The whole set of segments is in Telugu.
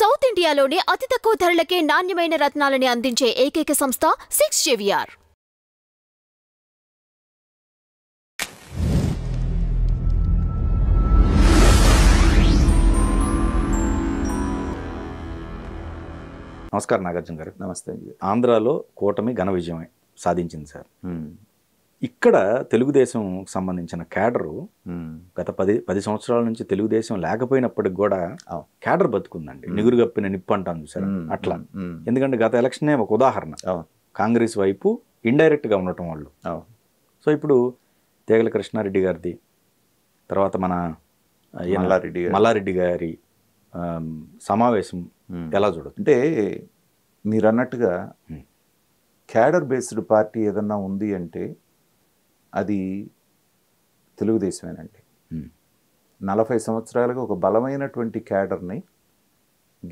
సౌత్ ఇండియాలోనే అతి తక్కువ ధరలకే నాణ్యమైన రత్నాలని అందించే ఏకైక సంస్థ 6 JVR. నమస్కారం నాగార్జున గారు. నమస్తే. ఆంధ్రాలో కూటమి ఘన విజయమే సాధించింది సార్. ఇక్కడ తెలుగుదేశం సంబంధించిన క్యాడరు గత 10 సంవత్సరాల నుంచి తెలుగుదేశం లేకపోయినప్పటికి కూడా క్యాడర్ బతుకుందండి. నిగురు గప్పిన నిప్పు అంటాను చూసారు అట్లా. ఎందుకంటే గత ఎలక్షనే ఒక ఉదాహరణ. కాంగ్రెస్ వైపు ఇండైరెక్ట్గా ఉండటం వాళ్ళు. సో ఇప్పుడు తేగల కృష్ణారెడ్డి గారిది, తర్వాత మన మల్లారెడ్డి గారి సమావేశం ఎలా చూడదు? అంటే మీరు అన్నట్టుగా క్యాడర్ బేస్డ్ పార్టీ ఏదన్నా ఉంది అంటే అది తెలుగుదేశమేనండి. 40 సంవత్సరాలుగా ఒక బలమైనటువంటి క్యాడర్ని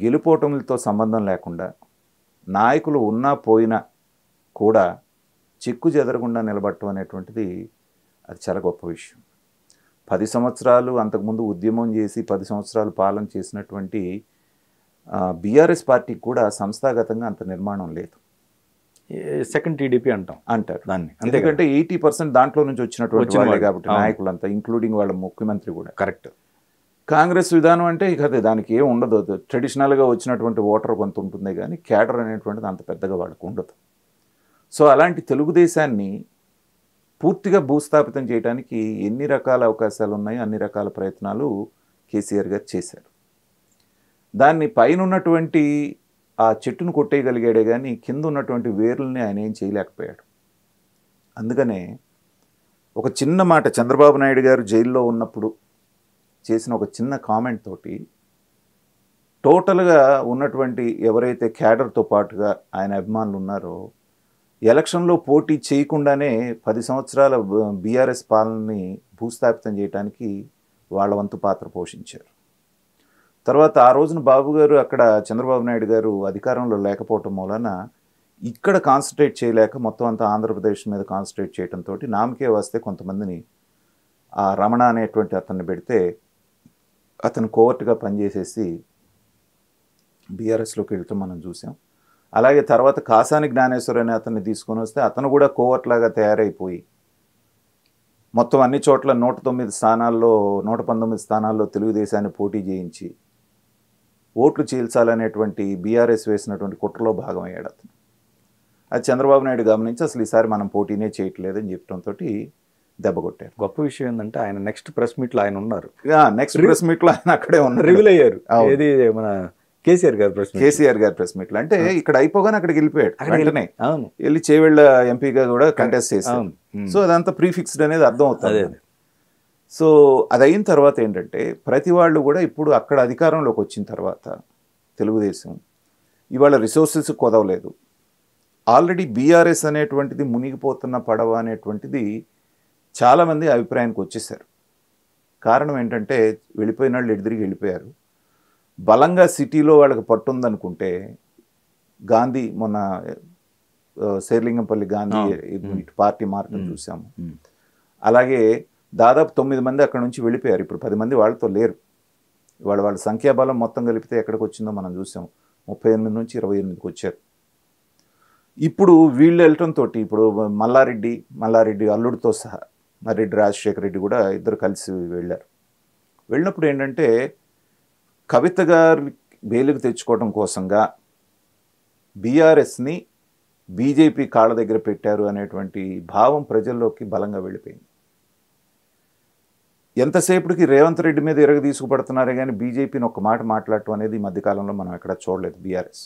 గెలుపోటములతో సంబంధం లేకుండా నాయకులు ఉన్నా పోయినా కూడా చెక్కు చెదరకుండా నిలబడటం అనేటువంటిది అది చాలా గొప్ప విషయం. 10 సంవత్సరాలు అంతకుముందు ఉద్యమం చేసి 10 సంవత్సరాలు పాలన చేసినటువంటి బీఆర్ఎస్ పార్టీకి కూడా సంస్థాగతంగా అంత నిర్మాణం లేదు. సెకండ్ టీడీపీ అంటారు దాన్ని. ఎందుకంటే 80% దాంట్లో నుంచి వచ్చినటువంటి వాళ్ళే కాబట్టి నాయకులంతా, ఇంక్లూడింగ్ వాళ్ళ ముఖ్యమంత్రి కూడా. కరెక్ట్. కాంగ్రెస్ విధానం అంటే ఇక అదే, దానికి ఏం ఉండదు. ట్రెడిషనల్గా వచ్చినటువంటి ఓటర్ కొంత ఉంటుంది కానీ క్యాడర్ అనేటువంటిది అంత పెద్దగా వాళ్ళకు ఉండదు. సో అలాంటి తెలుగుదేశాన్ని పూర్తిగా భూస్థాపితం చేయడానికి ఎన్ని రకాల అవకాశాలు ఉన్నాయో అన్ని రకాల ప్రయత్నాలు కేసీఆర్ గారు చేశారు. దాన్ని పైన ఉన్నటువంటి ఆ చెట్టును కొట్టేయగలిగాడే కానీ కింద ఉన్నటువంటి వేర్లని ఆయన ఏం చేయలేకపోయాడు. అందుకనే ఒక చిన్న మాట, చంద్రబాబు నాయుడు గారు జైల్లో ఉన్నప్పుడు చేసిన ఒక చిన్న కామెంట్ తోటి టోటల్గా ఉన్నటువంటి ఎవరైతే క్యాడర్తో పాటుగా ఆయన అభిమానులు ఉన్నారో ఎలక్షన్లో పోటీ చేయకుండానే 10 సంవత్సరాల బీఆర్ఎస్ పాలనని భూస్థాపితం చేయడానికి వాళ్ళ వంతు పాత్ర పోషించారు. తర్వాత ఆ రోజున బాబు గారు అక్కడ చంద్రబాబు నాయుడు గారు అధికారంలో లేకపోవటం మూలన ఇక్కడ కాన్సన్ట్రేట్ చేయలేక మొత్తం అంతా ఆంధ్రప్రదేశ్ మీద కాన్సన్ట్రేట్ చేయడంతో నామకే వస్తే కొంతమందిని ఆ రమణ అనేటువంటి అతన్ని పెడితే అతను కోవర్ట్గా పనిచేసేసి బీఆర్ఎస్లోకి వెళ్తాం మనం చూసాం. అలాగే తర్వాత కాసాని జ్ఞానేశ్వర్ అనే అతన్ని తీసుకొని వస్తే అతను కూడా కోవర్ట్లాగా తయారైపోయి మొత్తం అన్ని చోట్ల 119 స్థానాల్లో తెలుగుదేశాన్ని పోటీ చేయించి ఓట్లు చీల్చాలనేటువంటి బీఆర్ఎస్ వేసినటువంటి కుట్రలో భాగమయ్యాడు అతను. అది చంద్రబాబు నాయుడు గమనించి అసలు ఈసారి మనం పోటీనే చేయట్లేదని చెప్పడంతో దెబ్బ కొట్టారు. గొప్ప విషయం ఏంటంటే ఆయన నెక్స్ట్ ప్రెస్ మీట్లో ఆయన ఉన్నారు. నెక్స్ట్ ప్రెస్ మీట్లో ఆయన అక్కడే ఉన్నారు, రివీల్ అయ్యారు. ఏది మన కేసీఆర్ గారి ప్రెస్ మీట్లు అంటే ఇక్కడ అయిపోగానే అక్కడికి వెళ్ళిపోయాడు. వెంటనే వెళ్ళి చేవెళ్ళ ఎంపీగా కూడా కంటెస్ట్ చేశాను. సో అదంతా ప్రీఫిక్స్డ్ అనేది అర్థం అవుతుంది. సో అది అయిన తర్వాత ఏంటంటే ప్రతి వాళ్ళు కూడా ఇప్పుడు అక్కడ అధికారంలోకి వచ్చిన తర్వాత తెలుగుదేశం ఇవాళ రిసోర్సెస్ కొదవలేదు. ఆల్రెడీ బీఆర్ఎస్ అనేటువంటిది మునిగిపోతున్న పడవ అనేటువంటిది చాలామంది అభిప్రాయానికి వచ్చేసారు. కారణం ఏంటంటే వెళ్ళిపోయిన వాళ్ళు ఎదురుగా వెళ్ళిపోయారు. బలంగా సిటీలో వాళ్ళకి పట్టుందనుకుంటే గాంధీ మొన్న శేర్లింగంపల్లి గాంధీ పార్టీ మార్గం చూసాము. అలాగే దాదాపు 9 మంది అక్కడ నుంచి వెళ్ళిపోయారు. ఇప్పుడు 10 మంది వాళ్ళతో లేరు. వాళ్ళ సంఖ్యాబలం మొత్తం కలిపితే ఎక్కడికి వచ్చిందో మనం చూసాం. 38 నుంచి 28కి వచ్చారు. ఇప్పుడు వీళ్ళు వెళ్ళటంతో ఇప్పుడు మల్లారెడ్డి అల్లుడితో సహా మర్రెడ్డి రాజశేఖర రెడ్డి కూడా ఇద్దరు కలిసి వెళ్ళారు. వెళ్ళినప్పుడు ఏంటంటే కవిత గారి బెయిలుకు తెచ్చుకోవడం కోసంగా బీఆర్ఎస్ని బీజేపీ కాళ్ళ దగ్గర పెట్టారు అనేటువంటి భావం ప్రజల్లోకి బలంగా వెళ్ళిపోయింది. ఎంతసేపటికి రేవంత్ రెడ్డి మీద ఎరగ తీసుకుపడుతున్నారే కానీ బీజేపీని ఒక మాట మాట్లాడటం అనేది ఈ మధ్యకాలంలో మనం ఎక్కడ చూడలేదు బీఆర్ఎస్.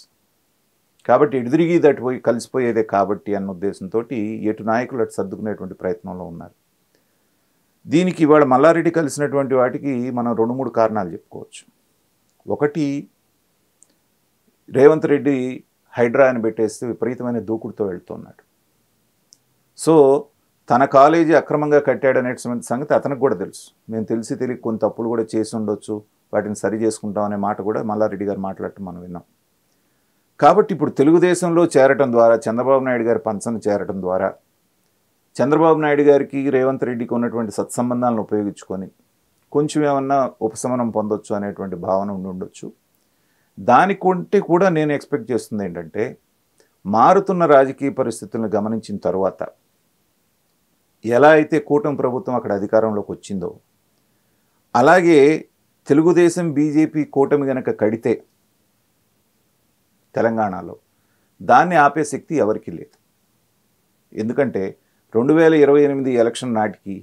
కాబట్టి ఎదురిగి దాటిపోయి కలిసిపోయేదే కాబట్టి అన్న ఉద్దేశంతో ఎటు నాయకులు అటు సర్దుకునేటువంటి ప్రయత్నంలో ఉన్నారు. దీనికి ఇవాళ మల్లారెడ్డి కలిసినటువంటి వాటికి మనం 2-3 కారణాలు చెప్పుకోవచ్చు. ఒకటి, రేవంత్ రెడ్డి హైడ్రాని పెట్టేస్తే విపరీతమైన దూకుడుతో వెళ్తున్నాడు. సో తన కాలేజీ అక్రమంగా కట్టాడనే సంగతి అతనికి కూడా తెలుసు. మేము తెలిసి తెలియక కొన్ని తప్పులు కూడా చేసి ఉండొచ్చు, వాటిని సరి చేసుకుంటాం అనే మాట కూడా మల్లారెడ్డి గారు మాట్లాడటం మనం విన్నాం. కాబట్టి ఇప్పుడు తెలుగుదేశంలో చేరటం ద్వారా, చంద్రబాబు నాయుడు గారి పంచన చేరటం ద్వారా చంద్రబాబు నాయుడు గారికి రేవంత్ రెడ్డికి ఉన్నటువంటి సత్సంబంధాలను ఉపయోగించుకొని కొంచెం ఏమన్నా ఉపశమనం పొందొచ్చు అనేటువంటి భావన ఉండొచ్చు. దానికంటే కూడా నేను ఎక్స్పెక్ట్ చేస్తుంది ఏంటంటే మారుతున్న రాజకీయ పరిస్థితులను గమనించిన తర్వాత ఎలా అయితే కూటమి ప్రభుత్వం అక్కడ అధికారంలోకి వచ్చిందో అలాగే తెలుగుదేశం బీజేపీ కూటమి గనక కడితే తెలంగాణలో దాన్ని ఆపే శక్తి ఎవరికీ లేదు. ఎందుకంటే 2028 ఎలక్షన్ నాటికి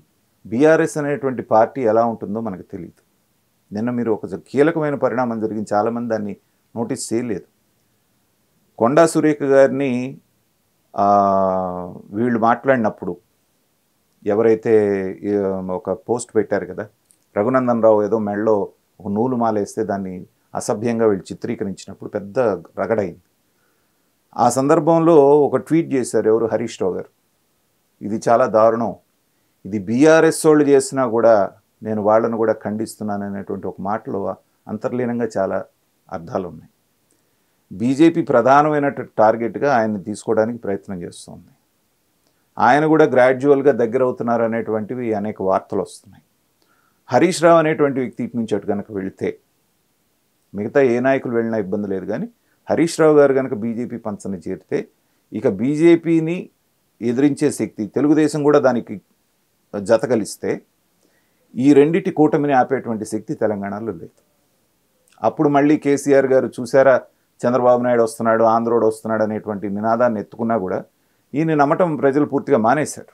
బీఆర్ఎస్ అనేటువంటి పార్టీ ఎలా ఉంటుందో మనకు తెలియదు. నిన్న మీరు ఒక కీలకమైన పరిణామం జరిగింది, చాలామంది దాన్ని నోటీస్ చేయలేదు. కొండా సురేఖ గారిని వీళ్ళు మాట్లాడినప్పుడు ఎవరైతే ఒక పోస్ట్ పెట్టారు కదా, రఘునందన్ రావు ఏదో మెడలో ఒక నూలు మాలేస్తే దాన్ని అసభ్యంగా వీళ్ళు చిత్రీకరించినప్పుడు పెద్ద రగడైంది. ఆ సందర్భంలో ఒక ట్వీట్ చేశారు ఎవరు, హరీష్ రావు గారు. ఇది చాలా దారుణం, ఇది బీఆర్ఎస్ వాళ్ళు చేసినా కూడా నేను వాళ్ళను కూడా ఖండిస్తున్నాను అనేటువంటి ఒక మాటలో అంతర్లీనంగా చాలా అర్థాలు ఉన్నాయి. బీజేపీ ప్రధానమైన టార్గెట్గా ఆయన్ని తీసుకోవడానికి ప్రయత్నం చేస్తుంది. ఆయన కూడా గ్రాడ్యువల్గా దగ్గర అవుతున్నారు అనేటువంటివి అనేక వార్తలు వస్తున్నాయి. హరీష్ రావు అనేటువంటి వ్యక్తి ఇటు నుంచి అటు కనుక వెళితే, మిగతా ఏ నాయకులు వెళ్ళినా ఇబ్బంది లేదు, కానీ హరీష్ రావు గారు కనుక బీజేపీ పంచని చేరితే ఇక బీజేపీని ఎదిరించే శక్తి, తెలుగుదేశం కూడా దానికి జత కలిస్తే ఈ రెండిటి కూటమిని ఆపేటువంటి శక్తి తెలంగాణలో లేదు. అప్పుడు మళ్ళీ కేసీఆర్ గారు చూసారా చంద్రబాబు నాయుడు వస్తున్నాడు, ఆంధ్రోడు వస్తున్నాడు అనేటువంటి నినాదాన్ని ఎత్తుకున్నా కూడా ఈయన నమ్మటం ప్రజలు పూర్తిగా మానేశారు.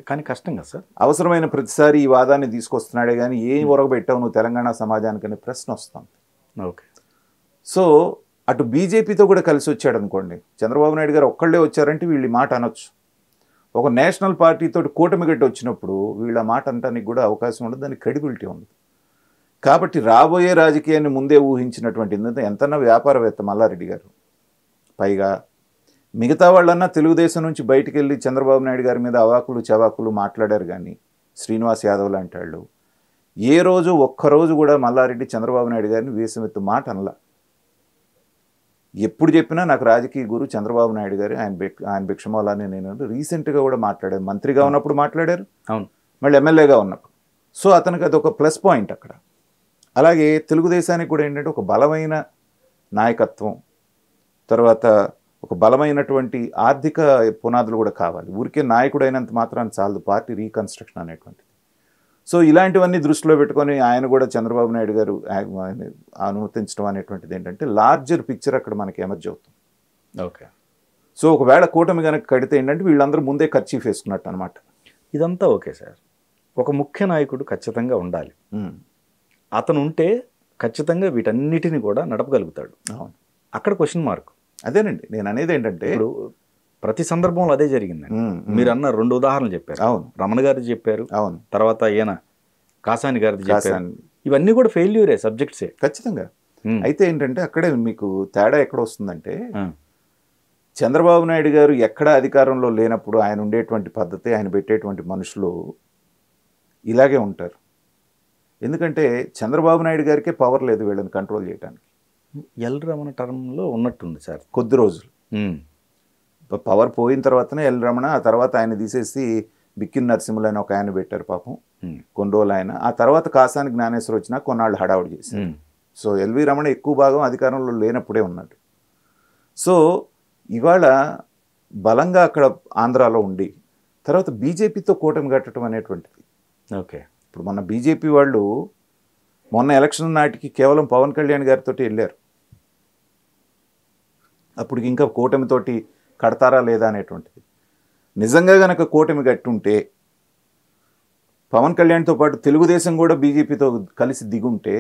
కానీ కష్టం కదా సార్, అవసరమైన ప్రతిసారి ఈ వాదాన్ని తీసుకొస్తున్నాడే కానీ ఏం ఒరగబెట్టావు నువ్వు తెలంగాణ సమాజానికి అనే ప్రశ్న వస్తుంది. ఓకే, సో అటు బీజేపీతో కూడా కలిసి వచ్చాడు అనుకోండి, చంద్రబాబు నాయుడు గారు ఒక్కళ్ళే వచ్చారంటే వీళ్ళు మాట అనొచ్చు. ఒక నేషనల్ పార్టీతో కూటమి గట్టి వచ్చినప్పుడు వీళ్ళ మాట అనడానికి కూడా అవకాశం ఉండదు, దానికి క్రెడిబిలిటీ ఉండదు. కాబట్టి రాబోయే రాజకీయాన్ని ముందే ఊహించినటువంటి ఎంతన్నా వ్యాపారవేత్త మల్లారెడ్డి గారు, పైగా మిగతా వాళ్ళన్నా తెలుగుదేశం నుంచి బయటికి వెళ్ళి చంద్రబాబు నాయుడు గారి మీద అవాకులు చవాకులు మాట్లాడారు, కానీ శ్రీనివాస్ యాదవ్ లాంటి వాళ్ళు ఏ రోజు ఒక్కరోజు కూడా మల్లారెడ్డి చంద్రబాబు నాయుడు గారిని వేసమెత్తు మాట అనలా. ఎప్పుడు చెప్పినా నాకు రాజకీయ గురు చంద్రబాబు నాయుడు గారు, ఆయన భిక్షమౌలాన్ని నేను రీసెంట్గా కూడా మాట్లాడారు. మంత్రిగా ఉన్నప్పుడు మాట్లాడారు, అవును, మళ్ళీ ఎమ్మెల్యేగా ఉన్నప్పుడు. సో అతనికి అదొక ప్లస్ పాయింట్ అక్కడ. అలాగే తెలుగుదేశానికి కూడా ఏంటంటే ఒక బలమైన నాయకత్వం, తర్వాత ఒక బలమైనటువంటి ఆర్థిక పునాదులు కూడా కావాలి. ఊరికే నాయకుడు అయినంత మాత్రాన్ని చాలదు, పార్టీ రీకన్స్ట్రక్షన్ అనేటువంటిది. సో ఇలాంటివన్నీ దృష్టిలో పెట్టుకొని ఆయన కూడా చంద్రబాబు నాయుడు గారు అనుమతించడం అనేటువంటిది ఏంటంటే లార్జర్ పిక్చర్ అక్కడ మనకి ఎమర్జ్ అవుతుంది. ఓకే, సో ఒకవేళ కూటమి కనుక కడితే ఏంటంటే వీళ్ళందరూ ముందే ఖర్చీఫ్ వేసుకున్నట్టు అనమాట. ఇదంతా ఓకే సార్, ఒక ముఖ్య నాయకుడు ఖచ్చితంగా ఉండాలి. అతను ఉంటే ఖచ్చితంగా వీటన్నిటిని కూడా నడపగలుగుతాడు. అవును, అక్కడ క్వశ్చన్ మార్క్. అదేనండి నేను అనేది ఏంటంటే ఇప్పుడు ప్రతి సందర్భంలో అదే జరిగిందండి. మీరు అన్న 2 ఉదాహరణలు చెప్పారు. అవును, రమణ గారిది చెప్పారు, అవును, తర్వాత ఈయన కాసాని గారిది చెప్పారు. ఇవన్నీ కూడా ఫెయిల్యూరే సబ్జెక్ట్సే ఖచ్చితంగా. అయితే ఏంటంటే అక్కడే మీకు తేడా ఎక్కడ వస్తుందంటే, చంద్రబాబు నాయుడు గారు ఎక్కడ అధికారంలో లేనప్పుడు ఆయన ఉండేటువంటి పద్ధతి, ఆయన పెట్టేటువంటి మనుషులు ఇలాగే ఉంటారు. ఎందుకంటే చంద్రబాబు నాయుడు గారికే పవర్ లేదు వీళ్ళని కంట్రోల్ చేయడానికి. ఎల్ రమణ టర్మ్లో ఉన్నట్టుంది సార్ కొద్ది రోజులు. పవర్ పోయిన తర్వాతనే ఎల్ రమణ, ఆ తర్వాత ఆయన తీసేసి బిక్కిన్ నరసింహులు అని ఒక ఆయన పెట్టారు పాపం, కొన్ని రోజులు ఆయన. ఆ తర్వాత కాసాని జ్ఞానేశ్వర వచ్చినా కొన్నాళ్ళు హడావుడి చేశారు. సో ఎల్వి రమణ ఎక్కువ భాగం అధికారంలో లేనప్పుడే ఉన్నాడు. సో ఇవాళ బలంగా అక్కడ ఆంధ్రాలో ఉండి తర్వాత బీజేపీతో కూటమి కట్టడం అనేటువంటిది. ఓకే, ఇప్పుడు మొన్న బీజేపీ వాళ్ళు మొన్న ఎలక్షన్ నాటికి కేవలం పవన్ కళ్యాణ్ గారితో వెళ్ళారు. అప్పుడు ఇంకా కూటమితోటి కడతారా లేదా అనేటువంటిది. నిజంగా కనుక కూటమి కట్టుంటే పవన్ కళ్యాణ్తో పాటు తెలుగుదేశం కూడా బీజేపీతో కలిసి దిగుంటే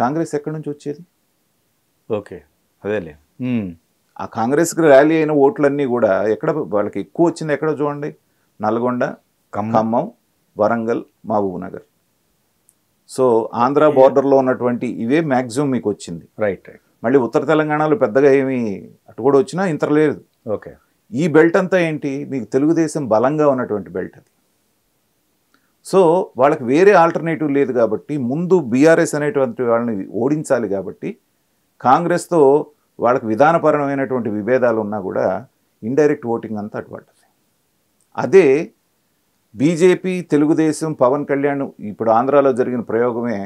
కాంగ్రెస్ ఎక్కడి నుంచి వచ్చేది? ఓకే, అదేలే. ఆ కాంగ్రెస్కి ర్యాలీ అయిన ఓట్లన్నీ కూడా ఎక్కడ వాళ్ళకి ఎక్కువ వచ్చింది ఎక్కడ చూడండి, నల్గొండ, ఖమ్మం, వరంగల్, మహబూబ్ నగర్. సో ఆంధ్ర బోర్డర్లో ఉన్నటువంటి ఇవే మ్యాక్సిమం మీకు వచ్చింది. Right right. మళ్ళీ ఉత్తర తెలంగాణలో పెద్దగా ఏమీ అటు కూడా వచ్చినా ఇంత లేదు. ఓకే, ఈ బెల్ట్ అంతా ఏంటి, మీకు తెలుగుదేశం బలంగా ఉన్నటువంటి బెల్ట్ అది. సో వాళ్ళకి వేరే ఆల్టర్నేటివ్ లేదు కాబట్టి ముందు బీఆర్ఎస్ అనేటువంటి వాళ్ళని ఓడించాలి కాబట్టి కాంగ్రెస్తో వాళ్ళకి విధానపరమైనటువంటి విభేదాలు ఉన్నా కూడా ఇండైరెక్ట్ ఓటింగ్ అంతా అటుపడ్డది. అదే బీజేపీ, తెలుగుదేశం, పవన్ కళ్యాణ్ ఇప్పుడు ఆంధ్రాలో జరిగిన ప్రయోగమే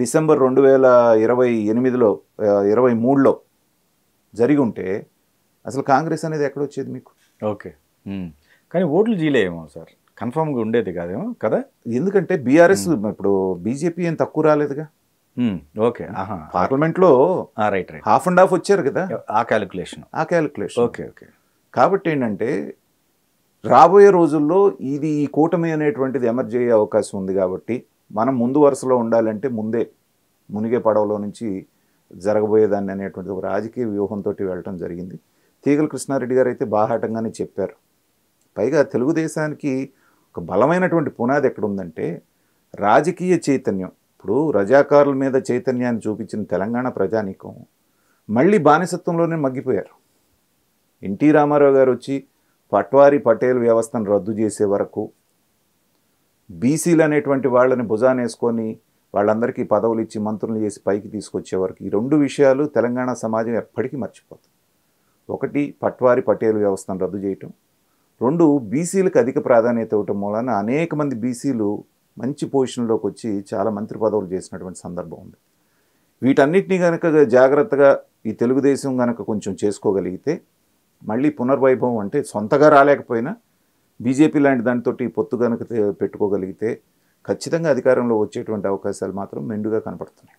డిసెంబర్ 2028లో 23లో జరిగి ఉంటే అసలు కాంగ్రెస్ అనేది ఎక్కడొచ్చేది మీకు? ఓకే. కానీ ఓట్లు జీలేమో సార్, కన్ఫామ్గా ఉండేది కాదేమో కదా. ఎందుకంటే బీఆర్ఎస్ ఇప్పుడు బీజేపీ ఏం తక్కువ రాలేదుగా. ఓకే. పార్లమెంట్లో right right half and half వచ్చారు కదా, ఆ క్యాలిక్యులేషన్. Okay okay. కాబట్టి ఏంటంటే రాబోయే రోజుల్లో ఇది ఈ కూటమి అనేటువంటిది ఎమర్జ్ అయ్యే అవకాశం ఉంది. కాబట్టి మనం ముందు వరుసలో ఉండాలంటే ముందే మునిగే పడవలో నుంచి జరగబోయేదాన్ని అనేటువంటి ఒక రాజకీయ వ్యూహంతో వెళ్ళటం జరిగింది. తీగల కృష్ణారెడ్డి గారు అయితే బాహాటంగానే చెప్పారు. పైగా తెలుగుదేశానికి ఒక బలమైనటువంటి పునాది ఎక్కడుందంటే రాజకీయ చైతన్యం. ఇప్పుడు రజాకారుల మీద చైతన్యాన్ని చూపించిన తెలంగాణ ప్రజానీకం మళ్ళీ బానిసత్వంలోనే మగ్గిపోయారు. ఎన్టీ రామారావు గారు వచ్చి పట్వారీ పటేల్ వ్యవస్థను రద్దు చేసే వరకు, బీసీలు అనేటువంటి వాళ్ళని భుజానేసుకొని వాళ్ళందరికీ పదవులు ఇచ్చి మంత్రులు చేసి పైకి తీసుకొచ్చే వరకు ఈ రెండు విషయాలు తెలంగాణ సమాజం ఎప్పటికీ మర్చిపోతుంది. ఒకటి పట్వారీ పటేల్ వ్యవస్థను రద్దు చేయటం, రెండు బీసీలకు అధిక ప్రాధాన్యత ఇవ్వటం మూలన అనేక మంది బీసీలు మంచి పొజిషన్లోకి వచ్చి చాలా మంత్రి పదవులు చేసినటువంటి సందర్భం ఉంది. వీటన్నిటినీ కనుక జాగ్రత్తగా ఈ తెలుగుదేశం కనుక కొంచెం చేసుకోగలిగితే మళ్ళీ పునర్వైభవం, అంటే సొంతగా రాలేకపోయినా బీజేపీ లాంటి దానితోటి పొత్తు కనుక పెట్టుకోగలిగితే ఖచ్చితంగా అధికారంలో వచ్చేటువంటి అవకాశాలు మాత్రం మెండుగా కనపడుతున్నాయి.